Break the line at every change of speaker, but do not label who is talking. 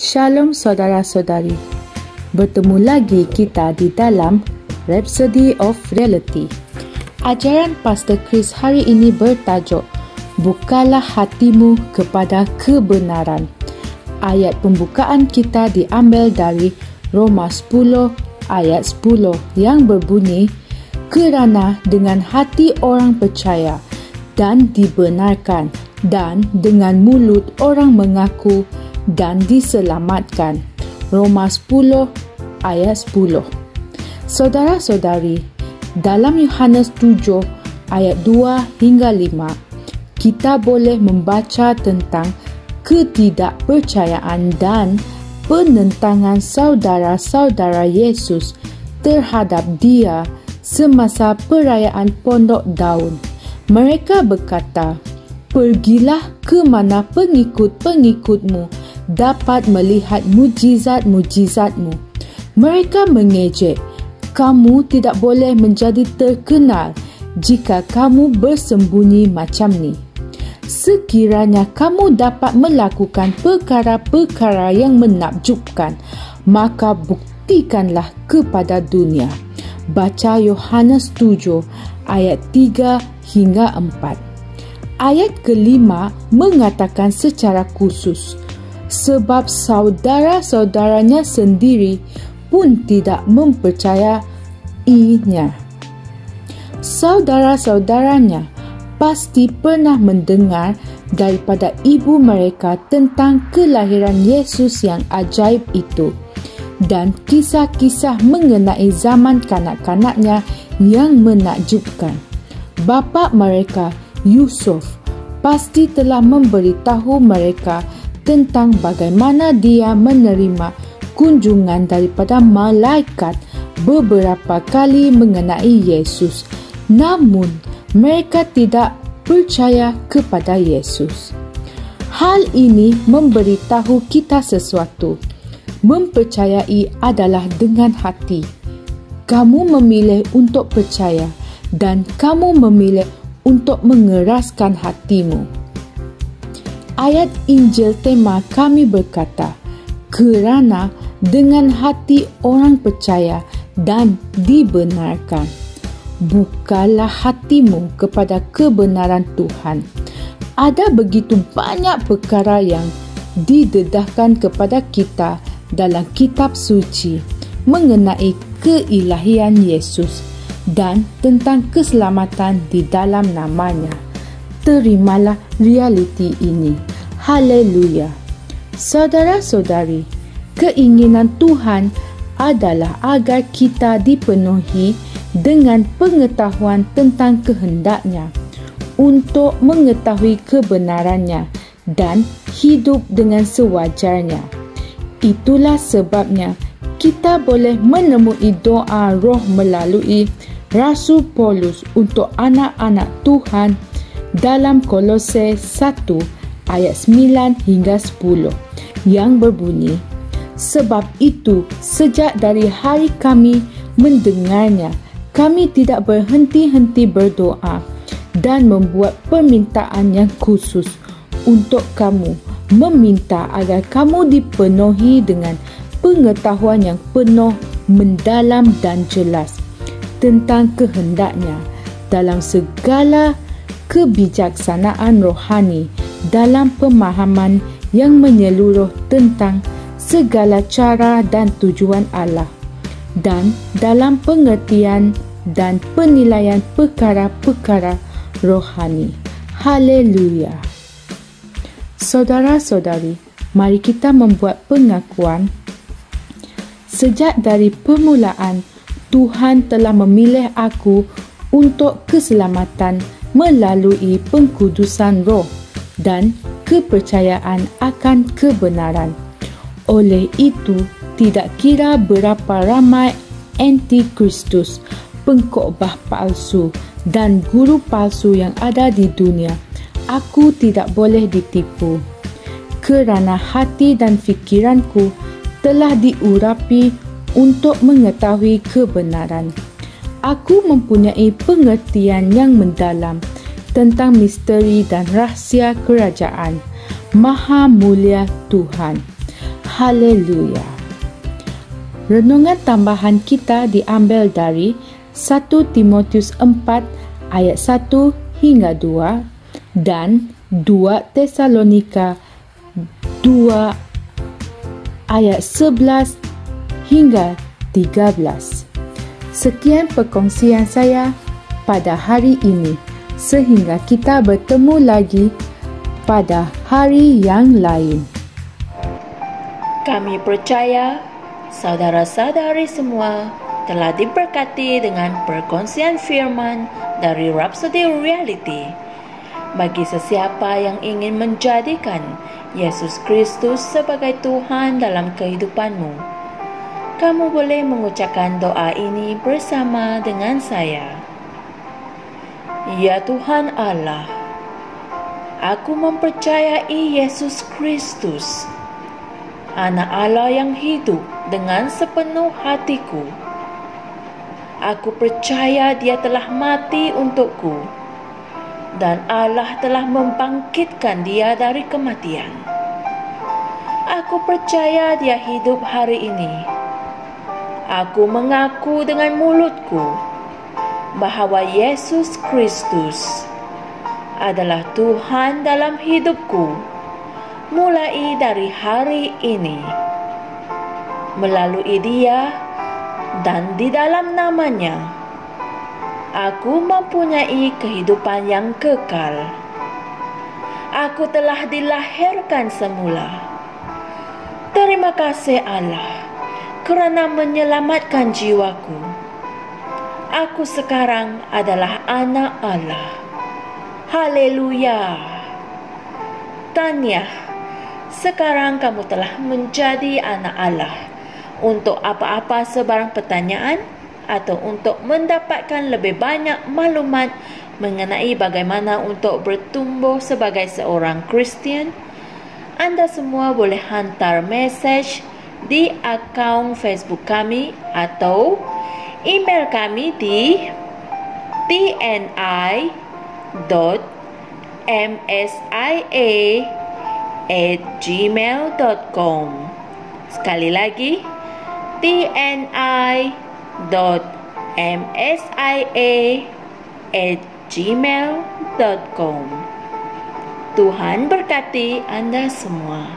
Shalom saudara-saudari. Bertemu lagi kita di dalam Rhapsody of Reality. Ajaran Pastor Chris hari ini bertajuk Bukalah hatimu kepada kebenaran. Ayat pembukaan kita diambil dari Roma 10 ayat 10 yang berbunyi, kerana dengan hati orang percaya dan dibenarkan, dan dengan mulut orang mengaku dan diselamatkan. Roma 10 ayat 10. Saudara-saudari, dalam Yohanes 7 ayat 2 hingga 5, kita boleh membaca tentang ketidakpercayaan dan penentangan saudara-saudara Yesus terhadap dia semasa perayaan Pondok Daun. Mereka berkata, "Pergilah ke mana pengikut-pengikutmu dapat melihat mujizat-mujizatmu." Mereka mengejek, "Kamu tidak boleh menjadi terkenal jika kamu bersembunyi macam ni. Sekiranya kamu dapat melakukan perkara-perkara yang menakjubkan, maka buktikanlah kepada dunia." Baca Yohanes 7 ayat 3 hingga 4. Ayat kelima mengatakan secara khusus, sebab saudara-saudaranya sendiri pun tidak mempercayainya. Saudara-saudaranya pasti pernah mendengar daripada ibu mereka tentang kelahiran Yesus yang ajaib itu dan kisah-kisah mengenai zaman kanak-kanaknya yang menakjubkan. Bapa mereka, Yusuf, pasti telah memberitahu mereka tentang bagaimana dia menerima kunjungan daripada malaikat beberapa kali mengenai Yesus. Namun, mereka tidak percaya kepada Yesus. Hal ini memberitahu kita sesuatu. Mempercayai adalah dengan hati. Kamu memilih untuk percaya dan kamu memilih untuk mengeraskan hatimu. Ayat Injil tema kami berkata, kerana dengan hati orang percaya dan dibenarkan. Bukalah hatimu kepada kebenaran Tuhan. Ada begitu banyak perkara yang didedahkan kepada kita dalam kitab suci mengenai keilahian Yesus dan tentang keselamatan di dalam namanya. Terimalah realiti ini. Haleluya. Saudara-saudari, keinginan Tuhan adalah agar kita dipenuhi dengan pengetahuan tentang kehendak-Nya untuk mengetahui kebenarannya dan hidup dengan sewajarnya. Itulah sebabnya kita boleh menemui doa roh melalui Rasul Paulus untuk anak-anak Tuhan dalam Kolose 1 ayat 9 hingga 10 yang berbunyi, sebab itu sejak dari hari kami mendengarnya, kami tidak berhenti-henti berdoa dan membuat permintaan yang khusus untuk kamu, meminta agar kamu dipenuhi dengan pengetahuan yang penuh, mendalam dan jelas tentang kehendak-Nya dalam segala kebijaksanaan rohani, dalam pemahaman yang menyeluruh tentang segala cara dan tujuan Allah, dan dalam pengertian dan penilaian perkara-perkara rohani. Haleluya. Saudara-saudari, mari kita membuat pengakuan. Sejak dari permulaan, Tuhan telah memilih aku untuk keselamatan melalui pengkudusan roh dan kepercayaan akan kebenaran. Oleh itu, tidak kira berapa ramai antikristus, pengkhotbah palsu dan guru palsu yang ada di dunia, aku tidak boleh ditipu. Kerana hati dan fikiranku telah diurapi untuk mengetahui kebenaran. Aku mempunyai pengertian yang mendalam tentang misteri dan rahsia kerajaan Maha Mulia Tuhan. Haleluya. Renungan tambahan kita diambil dari 1 Timotius 4 ayat 1 hingga 2 dan 2 Tesalonika 2 ayat 11 hingga 13. Sekian perkongsian saya pada hari ini, sehingga kita bertemu lagi pada hari yang lain.
Kami percaya saudara-saudari semua telah diberkati dengan perkongsian firman dari Rhapsody Reality. Bagi sesiapa yang ingin menjadikan Yesus Kristus sebagai Tuhan dalam kehidupanmu, kamu boleh mengucapkan doa ini bersama dengan saya. Ya Tuhan Allah, aku mempercayai Yesus Kristus, Anak Allah yang hidup dengan sepenuh hatiku. Aku percaya Dia telah mati untukku dan Allah telah membangkitkan Dia dari kematian. Aku percaya Dia hidup hari ini. Aku mengaku dengan mulutku bahwa Yesus Kristus adalah Tuhan dalam hidupku mulai dari hari ini. Melalui Dia dan di dalam nama-Nya, aku mempunyai kehidupan yang kekal. Aku telah dilahirkan semula. Terima kasih Allah kerana menyelamatkan jiwaku. Aku sekarang adalah anak Allah. Haleluya. Tahniah. Sekarang kamu telah menjadi anak Allah. Untuk apa-apa sebarang pertanyaan atau untuk mendapatkan lebih banyak maklumat mengenai bagaimana untuk bertumbuh sebagai seorang Kristian, anda semua boleh hantar mesej di akaun Facebook kami atau email kami di tni.msia@gmail.com. Sekali lagi, tni.msia@gmail.com. Tuhan berkati anda semua.